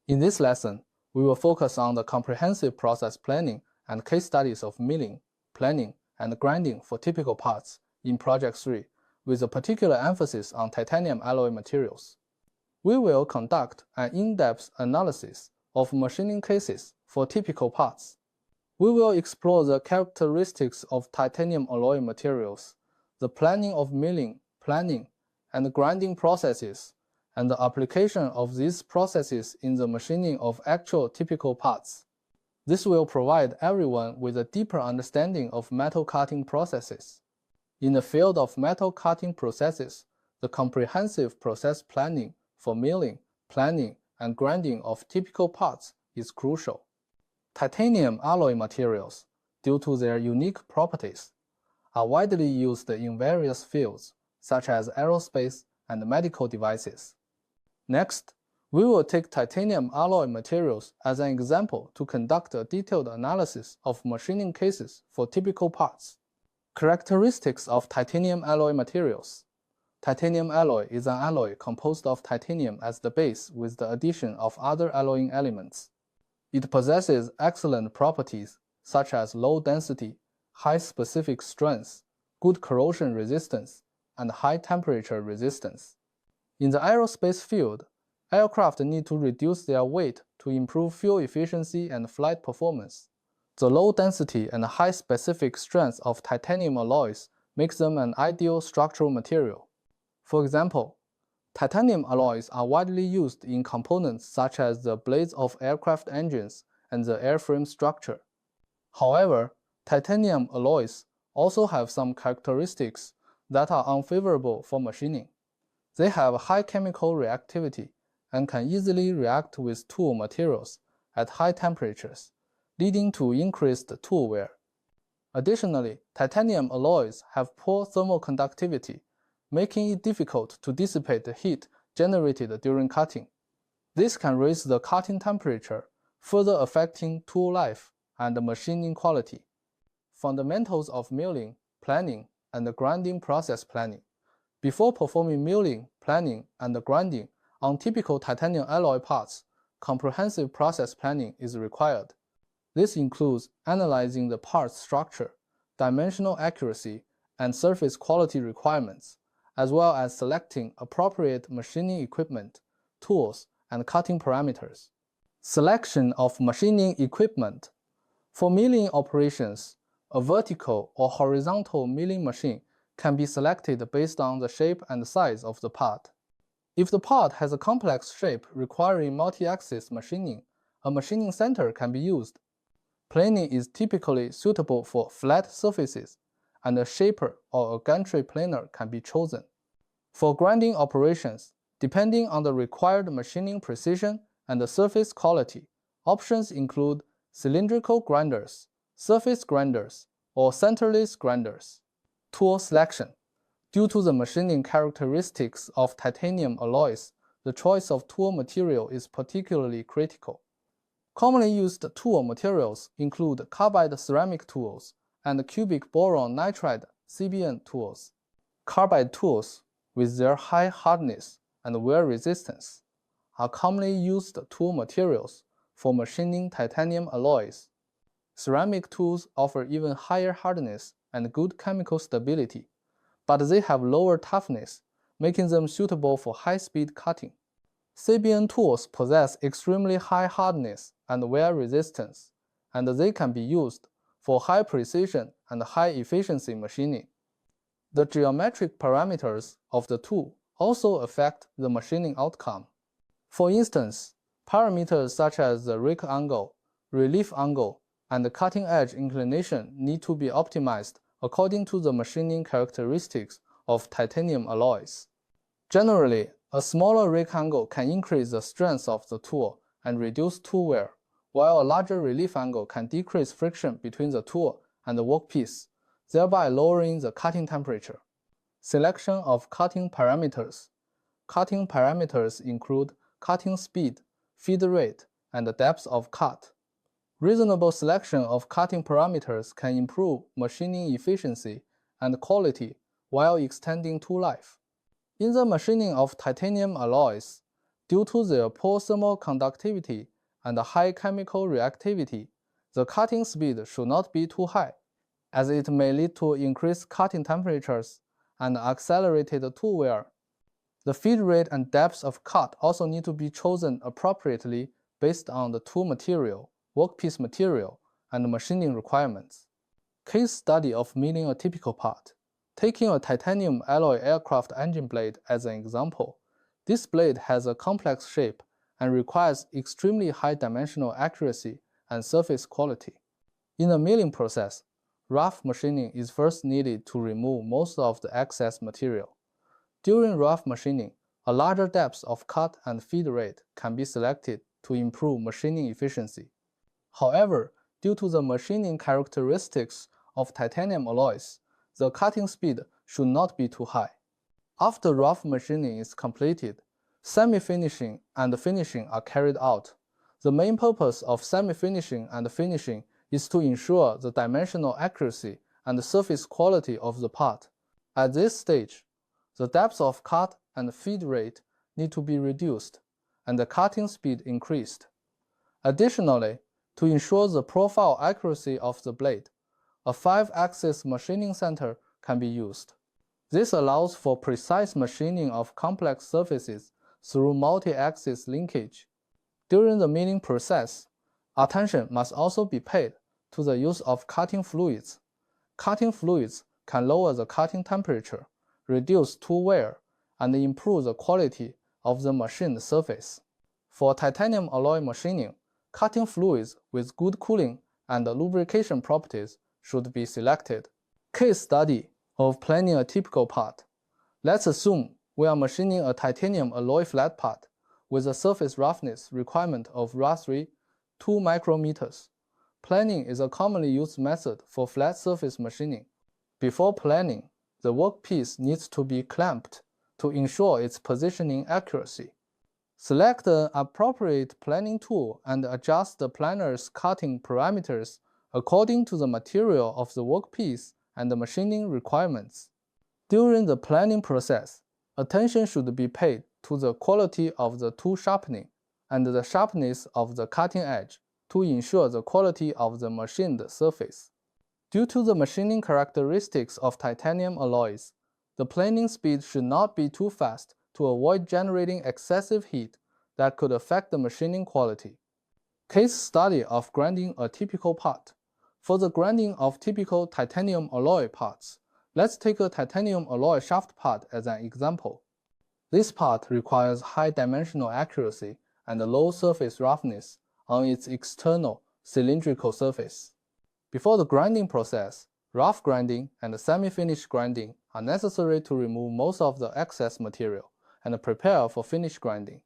In this lesson, we will focus on the comprehensive process planning and case studies of milling, planing, and grinding for typical parts in Project 3, with a particular emphasis on titanium alloy materials. We will conduct an in-depth analysis of machining cases for typical parts. We will explore the characteristics of titanium alloy materials, the planning of milling, planing, and grinding processes, and the application of these processes in the machining of actual typical parts. This will provide everyone with a deeper understanding of metal cutting processes. In the field of metal cutting processes, the comprehensive process planning for milling, planing, and grinding of typical parts is crucial. Titanium alloy materials, due to their unique properties, are widely used in various fields, such as aerospace and medical devices. Next, we will take titanium alloy materials as an example to conduct a detailed analysis of machining cases for typical parts. Characteristics of titanium alloy materials. Titanium alloy is an alloy composed of titanium as the base with the addition of other alloying elements. It possesses excellent properties such as low density, high specific strength, good corrosion resistance, and high temperature resistance. In the aerospace field, aircraft need to reduce their weight to improve fuel efficiency and flight performance. The low density and high specific strength of titanium alloys makes them an ideal structural material. For example, titanium alloys are widely used in components such as the blades of aircraft engines and the airframe structure. However, titanium alloys also have some characteristics that are unfavorable for machining. They have high chemical reactivity and can easily react with tool materials at high temperatures, leading to increased tool wear. Additionally, titanium alloys have poor thermal conductivity, making it difficult to dissipate the heat generated during cutting. This can raise the cutting temperature, further affecting tool life and machining quality. Fundamentals of milling, planing, and grinding process planning. Before performing milling, planing, and grinding on typical titanium alloy parts, comprehensive process planning is required. This includes analyzing the part's structure, dimensional accuracy, and surface quality requirements, as well as selecting appropriate machining equipment, tools, and cutting parameters. Selection of machining equipment. For milling operations, a vertical or horizontal milling machine can be selected based on the shape and size of the part. If the part has a complex shape requiring multi-axis machining, a machining center can be used. Planing is typically suitable for flat surfaces, and a shaper or a gantry planer can be chosen. For grinding operations, depending on the required machining precision and the surface quality, options include cylindrical grinders, surface grinders, or centerless grinders. Tool selection. Due to the machining characteristics of titanium alloys, the choice of tool material is particularly critical. Commonly used tool materials include carbide ceramic tools and cubic boron nitride (CBN) tools. Carbide tools, with their high hardness and wear resistance, are commonly used tool materials for machining titanium alloys. Ceramic tools offer even higher hardness and good chemical stability, but they have lower toughness, making them suitable for high-speed cutting. CBN tools possess extremely high hardness and wear resistance, and they can be used for high precision and high efficiency machining. The geometric parameters of the tool also affect the machining outcome. For instance, parameters such as the rake angle, relief angle, and the cutting edge inclination need to be optimized according to the machining characteristics of titanium alloys. Generally, a smaller rake angle can increase the strength of the tool and reduce tool wear, while a larger relief angle can decrease friction between the tool and the workpiece, thereby lowering the cutting temperature. Selection of cutting parameters. Cutting parameters include cutting speed, feed rate, and the depth of cut. Reasonable selection of cutting parameters can improve machining efficiency and quality while extending tool life. In the machining of titanium alloys, Due to their poor thermal conductivity and high chemical reactivity, the cutting speed should not be too high, as it may lead to increased cutting temperatures and accelerated tool wear. The feed rate and depth of cut also need to be chosen appropriately based on the tool material, workpiece material, and machining requirements. Case study of milling a typical part. Taking a titanium alloy aircraft engine blade as an example, this blade has a complex shape and requires extremely high dimensional accuracy and surface quality. In the milling process, rough machining is first needed to remove most of the excess material. During rough machining, a larger depth of cut and feed rate can be selected to improve machining efficiency. However, due to the machining characteristics of titanium alloys, the cutting speed should not be too high. After rough machining is completed, semi-finishing and finishing are carried out. The main purpose of semi-finishing and finishing is to ensure the dimensional accuracy and surface quality of the part. At this stage, the depth of cut and feed rate need to be reduced, and the cutting speed increased. Additionally, to ensure the profile accuracy of the blade, a 5-axis machining center can be used. This allows for precise machining of complex surfaces through multi-axis linkage. During the milling process, attention must also be paid to the use of cutting fluids. Cutting fluids can lower the cutting temperature, reduce tool wear, and improve the quality of the machined surface. For titanium alloy machining, cutting fluids with good cooling and lubrication properties should be selected. Case study of planing a typical part. Let's assume we are machining a titanium alloy flat part with a surface roughness requirement of roughly 2 micrometers. Planing is a commonly used method for flat surface machining. Before planing, the workpiece needs to be clamped to ensure its positioning accuracy. Select an appropriate planing tool and adjust the planer's cutting parameters according to the material of the workpiece and the machining requirements. During the planing process, attention should be paid to the quality of the tool sharpening and the sharpness of the cutting edge to ensure the quality of the machined surface. Due to the machining characteristics of titanium alloys, the planing speed should not be too fast to avoid generating excessive heat that could affect the machining quality. Case study of grinding a typical part. For the grinding of typical titanium alloy parts, let's take a titanium alloy shaft part as an example. This part requires high dimensional accuracy and low surface roughness on its external cylindrical surface. Before the grinding process, rough grinding and semi-finished grinding are necessary to remove most of the excess material and prepare for finish grinding.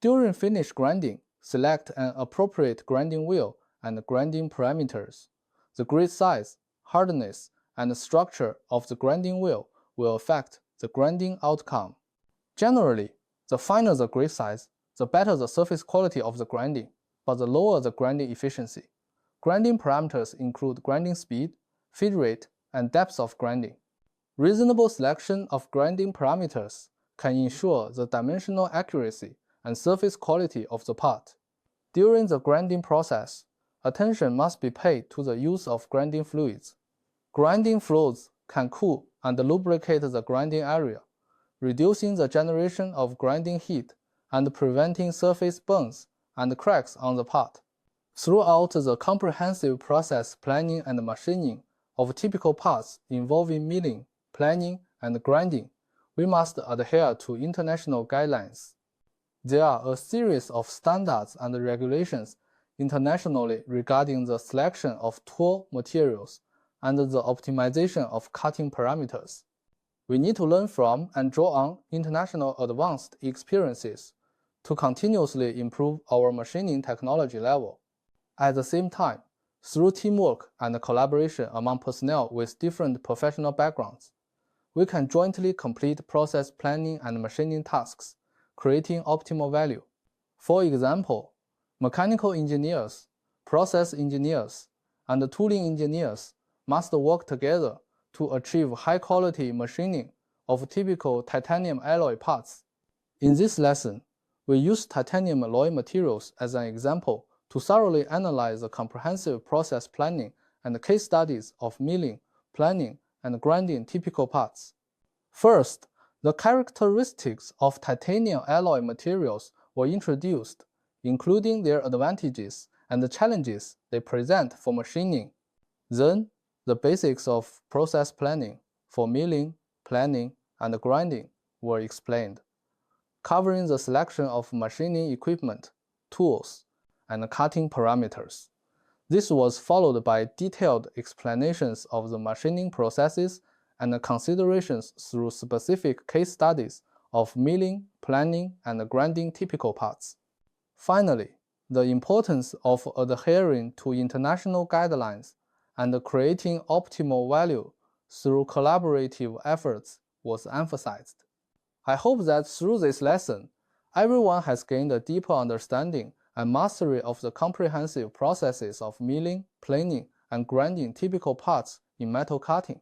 During finish grinding, select an appropriate grinding wheel and grinding parameters. The grit size, hardness, and structure of the grinding wheel will affect the grinding outcome. Generally, the finer the grit size, the better the surface quality of the grinding, but the lower the grinding efficiency. Grinding parameters include grinding speed, feed rate, and depth of grinding. Reasonable selection of grinding parameters can ensure the dimensional accuracy and surface quality of the part. During the grinding process, attention must be paid to the use of grinding fluids. Grinding fluids can cool and lubricate the grinding area, reducing the generation of grinding heat and preventing surface burns and cracks on the part. Throughout the comprehensive process planning and machining of typical parts involving milling, planing, and grinding, we must adhere to international guidelines. There are a series of standards and regulations internationally regarding the selection of tool materials and the optimization of cutting parameters. We need to learn from and draw on international advanced experiences to continuously improve our machining technology level. At the same time, through teamwork and collaboration among personnel with different professional backgrounds, we can jointly complete process planning and machining tasks, creating optimal value. For example, mechanical engineers, process engineers, and tooling engineers must work together to achieve high-quality machining of typical titanium alloy parts. In this lesson, We used titanium alloy materials as an example to thoroughly analyze the comprehensive process planning and case studies of milling, planing, and grinding typical parts. First, the characteristics of titanium alloy materials were introduced, including their advantages and the challenges they present for machining. Then, the basics of process planning for milling, planing, and grinding were explained, covering the selection of machining equipment, tools, and cutting parameters. This was followed by detailed explanations of the machining processes and considerations through specific case studies of milling, planing, and grinding typical parts. Finally, the importance of adhering to international guidelines and creating optimal value through collaborative efforts was emphasized. I hope that through this lesson, everyone has gained a deeper understanding and mastery of the comprehensive processes of milling, planing, and grinding typical parts in metal cutting.